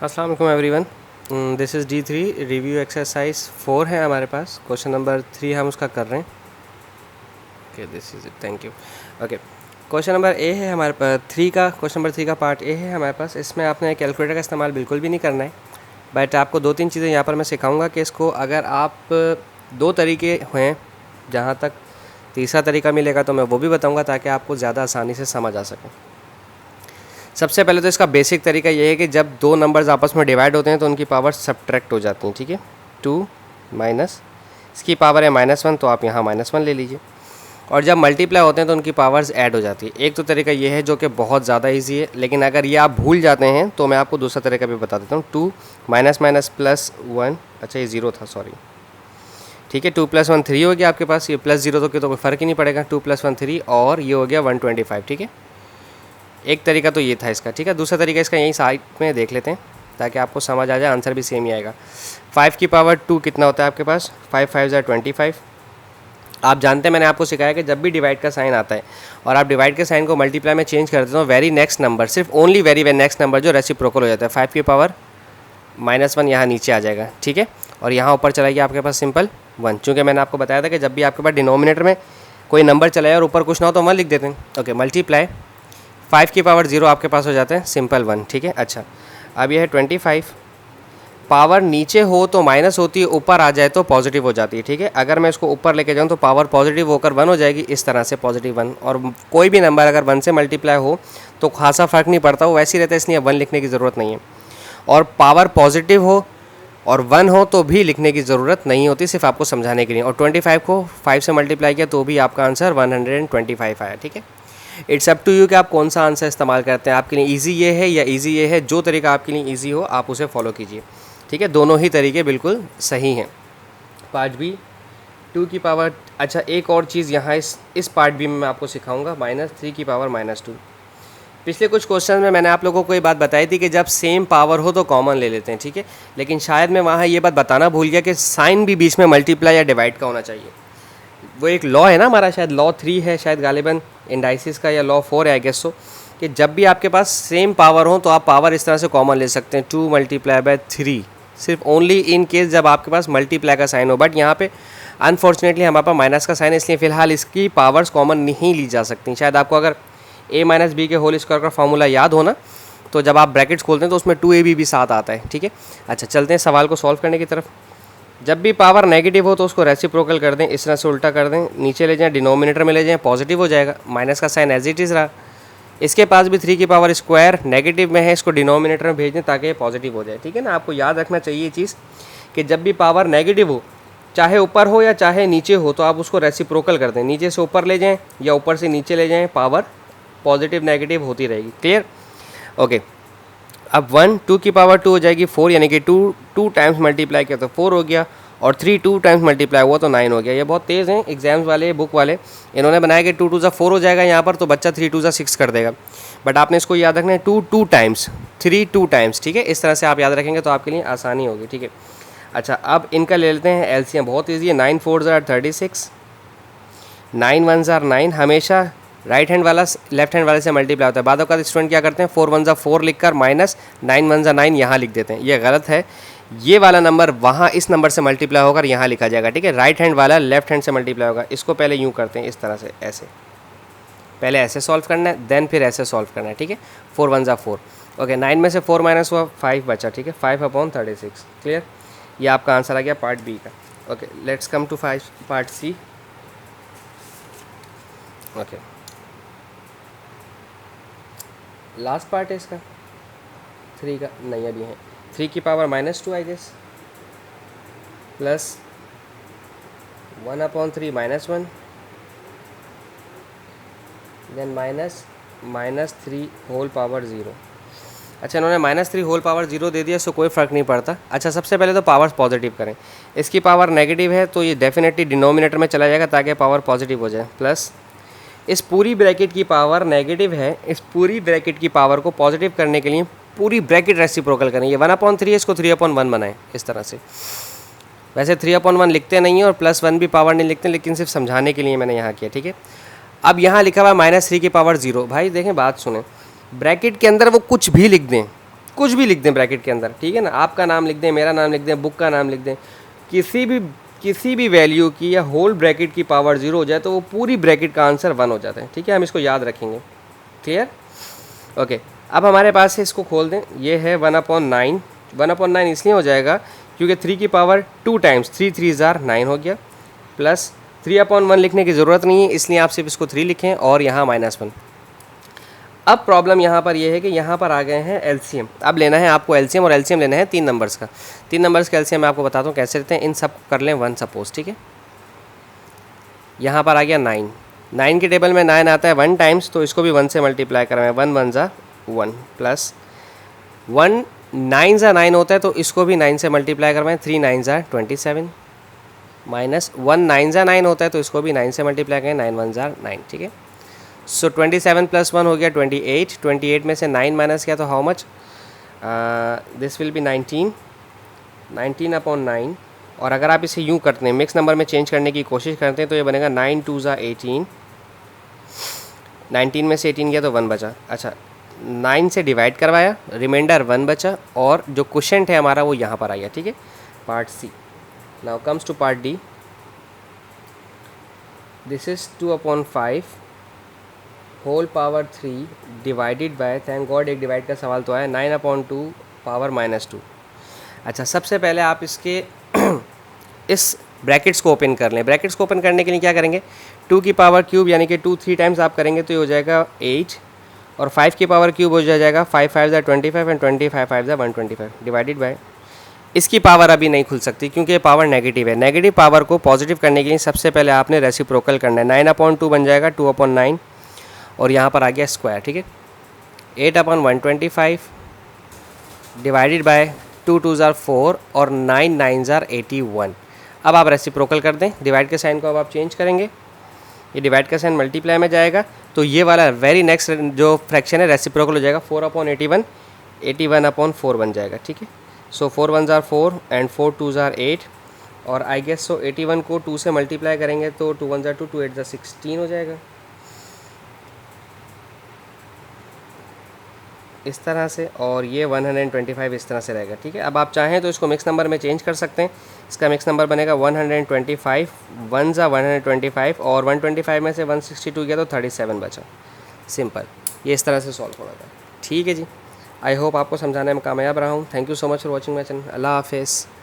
अस्सलाम वालेकुम everyone. This is D3 review exercise 4 है हमारे पास। क्वेश्चन नंबर 3 हम उसका कर रहे हैं। Okay, this is it, thank you. Okay, question number A है हमारे पास। क्वेश्चन नंबर 3 का पार्ट ए है हमारे पास। इसमें आपने कैलकुलेटर का इस्तेमाल बिल्कुल भी नहीं करना है, बट आपको 2-3 चीज़ें यहाँ पर मैं सिखाऊंगा कि इसको अगर आप 2 तरीके हैं, जहाँ तक तीसरा तरीका मिलेगा तो मैं वो भी बताऊँगा ताकि आपको ज़्यादा आसानी से समझ आ सके। सबसे पहले तो इसका बेसिक तरीका ये है कि जब दो नंबर्स आपस में डिवाइड होते हैं तो उनकी पावर सब्ट्रैक्ट हो जाती हैं। ठीक है, 2 माइनस इसकी पावर है -1, तो आप यहाँ -1 ले लीजिए। और जब मल्टीप्लाई होते हैं तो उनकी पावर्स ऐड हो जाती है। एक तो तरीका ये है जो कि बहुत ज़्यादा इजी है, लेकिन अगर ये आप भूल जाते हैं तो मैं आपको दूसरा तरीका भी बता देता हूँ। 2 माइनस माइनस प्लस 1, अच्छा ये 0 था, सॉरी। ठीक है, 2 + 1 3 हो गया आपके पास। ये +0 तो कोई फ़र्क ही नहीं पड़ेगा। 2 + 1 3 और ये हो गया 125। ठीक है, एक तरीका तो ये था इसका। ठीक है, दूसरा तरीका इसका यहीं साइड में देख लेते हैं ताकि आपको समझ आ जाए, आंसर भी सेम ही आएगा। 5 की पावर 2 कितना होता है आपके पास? 5 5 = 25। आप जानते हैं मैंने आपको सिखाया कि जब भी डिवाइड का साइन आता है और आप डिवाइड के साइन को मल्टीप्लाई में चेंज कर देते हो, वेरी नेक्स्ट नंबर, सिर्फ ओनली वेरी नेक्स्ट नंबर जो रेसिप्रोकल हो जाता है। 5 की पावर -1 यहाँ नीचे आ जाएगा। ठीक है, और यहाँ ऊपर चला गया आपके पास सिंपल 1। चूँकि मैंने आपको बताया था कि जब भी आपके पास डिनोमिनेटर में कोई नंबर चला जाए और ऊपर कुछ ना हो तो 1 लिख देते हैं। ओके, मल्टीप्लाई 5 की पावर 0 आपके पास हो जाता है सिंपल 1। ठीक है, अच्छा अब यह है 25। पावर नीचे हो तो माइनस होती है, ऊपर आ जाए तो पॉजिटिव हो जाती है। ठीक है, अगर मैं इसको ऊपर लेके जाऊँ तो पावर पॉजिटिव होकर 1 हो जाएगी, इस तरह से +1। और कोई भी नंबर अगर 1 से मल्टीप्लाई हो तो खासा फ़र्क नहीं पड़ता, वो वैसे ही रहता है, इसलिए 1 लिखने की ज़रूरत नहीं है। और पावर पॉजिटिव हो और 1 हो तो भी लिखने की ज़रूरत नहीं होती, सिर्फ आपको समझाने के लिए। और 25 को 5 से मल्टीप्लाई किया तो भी आपका आंसर 125 आया। ठीक है, इट्स अप टू यू कि आप कौन सा आंसर इस्तेमाल करते हैं। आपके लिए इजी ये है या इजी ये है, जो तरीका आपके लिए इजी हो आप उसे फॉलो कीजिए। ठीक है, दोनों ही तरीके बिल्कुल सही हैं। पार्ट बी 2 की पावर, अच्छा एक और चीज़ यहाँ इस पार्ट बी में मैं आपको सिखाऊंगा, -3 की पावर -2। पिछले कुछ क्वेश्चन में मैंने आप लोगों को ये बात बताई थी कि जब सेम पावर हो तो कॉमन ले लेते हैं। ठीक है, लेकिन शायद मैं वहाँ ये बात बताना भूल गया कि साइन भी बीच में मल्टीप्लाई या डिवाइड का होना चाहिए। वो एक लॉ है ना हमारा, शायद लॉ 3 है शायद गालिबन इंडाइसिस का, या लॉ 4 है आई गेस सो, कि जब भी आपके पास सेम पावर हो तो आप पावर इस तरह से कॉमन ले सकते हैं, 2 × 3, सिर्फ ओनली इन केस जब आपके पास मल्टीप्लाई का साइन हो। बट यहाँ पे अनफॉर्चुनेटली हमारे पास माइनस का साइन है, इसलिए फ़िलहाल इसकी पावर्स कॉमन नहीं ली जा सकती। शायद आपको अगर a - b के होल स्क्वायर का फार्मूला याद हो ना, तो जब आप ब्रैकेट्स खोलते हैं तो उसमें 2ab भी साथ आता है। ठीक है, अच्छा चलते हैं सवाल को सॉल्व करने की तरफ। जब भी पावर नेगेटिव हो तो उसको रेसिप्रोकल कर दें, इस तरह से उल्टा कर दें, नीचे ले जाएं, डिनोमिनेटर में ले जाएं, पॉजिटिव हो जाएगा। माइनस का साइन एज इट इज़ रहा। इसके पास भी 3 की पावर स्क्वायर नेगेटिव में है, इसको डिनोमिनेटर में भेज दें ताकि ये पॉजिटिव हो जाए। ठीक है ना, आपको याद रखना चाहिए ये चीज़ कि जब भी पावर नेगेटिव हो, चाहे ऊपर हो या चाहे नीचे हो, तो आप उसको रेसिप्रोकल कर दें, नीचे से ऊपर ले जाएँ या ऊपर से नीचे ले जाएँ, पावर पॉजिटिव नेगेटिव होती रहेगी। क्लियर? ओके, अब 1 2 की पावर 2 हो जाएगी 4, यानी कि 2 टाइम्स मल्टीप्लाई किया तो 4 हो गया, और 3 2 टाइम्स मल्टीप्लाई हुआ तो 9 हो गया। ये बहुत तेज़ हैं एग्जाम्स वाले, बुक वाले, इन्होंने बनाया कि 2 2 ज़ा 4 हो जाएगा यहाँ पर, तो बच्चा 3 2 ज़ा 6 कर देगा। बट आपने इसको याद रखना है 2 2 टाइम्स, 3 2 टाइम्स। ठीक है, इस तरह से आप याद रखेंगे तो आपके लिए आसानी होगी। ठीक है, अच्छा अब इनका ले लेते हैं एलसीएम, बहुत ईजी है। 9 4 ज़ा 36, 9 1 ज़ा 9, हमेशा राइट हैंड वाला लेफ्ट हैंड वाले से मल्टीप्लाई होता है। बाद का स्टूडेंट क्या करते हैं, 4 1 ज़ा 4 लिख कर माइनस 9 1 ज़ा 9 यहाँ लिख देते हैं, ये गलत है। ये वाला नंबर वहाँ इस नंबर से मल्टीप्लाई होकर यहाँ लिखा जाएगा। ठीक है, राइट हैंड वाला लेफ्ट हैंड से मल्टीप्लाई होगा। इसको पहले यूँ करते हैं, इस तरह से, ऐसे पहले ऐसे सॉल्व करना है, देन फिर ऐसे सॉल्व करना है। ठीक है, 4 1 ज़ा 4। ओके, 9 में से 4 माइनस हुआ 5 बचा। ठीक है, 5/36। क्लियर? ये आपका आंसर आ गया पार्ट बी का। Okay, let's come to part C. Okay, last part है इसका 3 का, नहीं अभी है। 3 की power -2 I guess, plus 1/3 -1, then -3 whole power 0। अच्छा, इन्होंने -3 होल पावर 0 दे दिया, सो कोई फ़र्क नहीं पड़ता। अच्छा, सबसे पहले तो पावर्स पॉजिटिव करें। इसकी पावर नेगेटिव है तो ये डेफिनेटली डिनोमिनेटर में चला जाएगा ताकि पावर पॉजिटिव हो जाए। प्लस इस पूरी ब्रैकेट की पावर नेगेटिव है, इस पूरी ब्रैकेट की पावर को पॉजिटिव करने के लिए पूरी ब्रैकेट रेसिप्रोकल करें। ये 1/3 है, इसको 3/1 बनाएं इस तरह से। वैसे 3/1 लिखते नहीं है और +1 भी पावर नहीं लिखते, लेकिन सिर्फ समझाने के लिए मैंने यहाँ किया। ठीक है, अब यहाँ लिखा हुआ -3 की पावर 0। भाई देखें, बात सुने, ब्रैकेट के अंदर वो कुछ भी लिख दें, कुछ भी लिख दें ब्रैकेट के अंदर, ठीक है ना, आपका नाम लिख दें, मेरा नाम लिख दें, बुक का नाम लिख दें, किसी भी वैल्यू की या होल ब्रैकेट की पावर 0 हो जाए तो वो पूरी ब्रैकेट का आंसर 1 हो जाता है, ठीक है, हम इसको याद रखेंगे। क्लियर? ओके, अब हमारे पास है, इसको खोल दें, ये है 1/9। 1/9 इसलिए हो जाएगा क्योंकि 3 की पावर 2 टाइम्स 3 3 ज़ार 9 हो गया, प्लस 3/1 लिखने की ज़रूरत नहीं है, इसलिए आप सिर्फ इसको 3 लिखें और यहाँ -1। अब प्रॉब्लम यहाँ पर ये है कि यहाँ पर आ गए हैं एलसीएम। अब लेना है आपको एलसीएम, और एलसीएम लेना है 3 नंबर्स का। 3 नंबर्स का एलसीएम मैं आपको बताता हूँ कैसे लेते हैं। इन सब कर लें 1 सपोज, ठीक है। यहाँ पर आ गया 9। 9 के टेबल में 9 आता है 1 टाइम्स, तो इसको भी 1 से मल्टीप्लाई करवाएं। 1 1 ज़ा 1 प्लस 1 9 ज़ा 9 होता है, तो इसको भी 9 से मल्टीप्लाई करवाएं। 3 9 ज़ा 27 माइनस 1 9 ज़ा 9 होता है, तो इसको भी 9 से मल्टीप्लाई करें। 9 1 ज़ा 9, ठीक है। सो 27 + 1 हो गया 28। 28 में से 9 माइनस किया तो how much, this will be 19। 19/9। और अगर आप इसे यूँ करते हैं, मिक्स नंबर में चेंज करने की कोशिश करते हैं, तो ये बनेगा 9 2 ज़ा 18। 19 में से 18 गया तो 1 बचा। अच्छा, 9 से डिवाइड करवाया, रिमाइंडर 1 बचा, और जो क्वोशेंट है हमारा वो यहाँ पर आ गया, ठीक है, part C. Now comes to part D. This is 2/5 whole power 3 divided by, thank God एक डिवाइड का सवाल तो आया, 9/2 पावर -2। अच्छा, सबसे पहले आप इसके इस ब्रैकेट्स को ओपन कर लें। ब्रैकेट्स को ओपन करने के लिए क्या करेंगे, 2 की पावर क्यूब यानी कि 2 3 टाइम्स आप करेंगे तो ये हो जाएगा 8, और 5 की पावर क्यूब हो जाएगा 5 5 ज़ा 25 एंड 25 5 ज़ा 125 डिवाइडेड बाय, इसकी पावर अभी नहीं खुल सकती क्योंकि ये पावर नेगेटिव है। नेगेटिव पावर को पॉजिटिव करने के लिए सबसे पहले आपने रेसिप्रोकल करना है। 9/2 बन जाएगा 2/9, और यहाँ पर आ गया स्क्वायर, ठीक है। 8/125 डिवाइडेड बाय 2 2 ज़ार 4 और 9 9 ज़ार 81। अब आप रेसिप्रोकल कर दें, डिवाइड के साइन को अब आप चेंज करेंगे, ये डिवाइड का साइन मल्टीप्लाई में जाएगा, तो ये वाला वेरी नेक्स्ट जो फ्रैक्शन है रेसिप्रोकल हो जाएगा। 4/81 81/4 बन जाएगा, ठीक है। सो 4 1 ज़ार 4 एंड 4 2 ज़ार 8, और आई गेस सो 81 को 2 से मल्टीप्लाई करेंगे तो 2 1 ज़ार 2 2 8 ज़ार 16 हो जाएगा, इस तरह से, और ये 125 इस तरह से रहेगा, ठीक है। अब आप चाहें तो इसको मिक्स नंबर में चेंज कर सकते हैं। इसका मिक्स नंबर बनेगा 125 1 ज़ा 125, और 125 में से 162 गया तो 37 बचा। सिंपल, ये इस तरह से सॉल्व होना था, ठीक है जी। आई होप आपको समझाने में कामयाब रहा हूँ। Thank you so much for watching my channel. अल्लाह हाफिज़।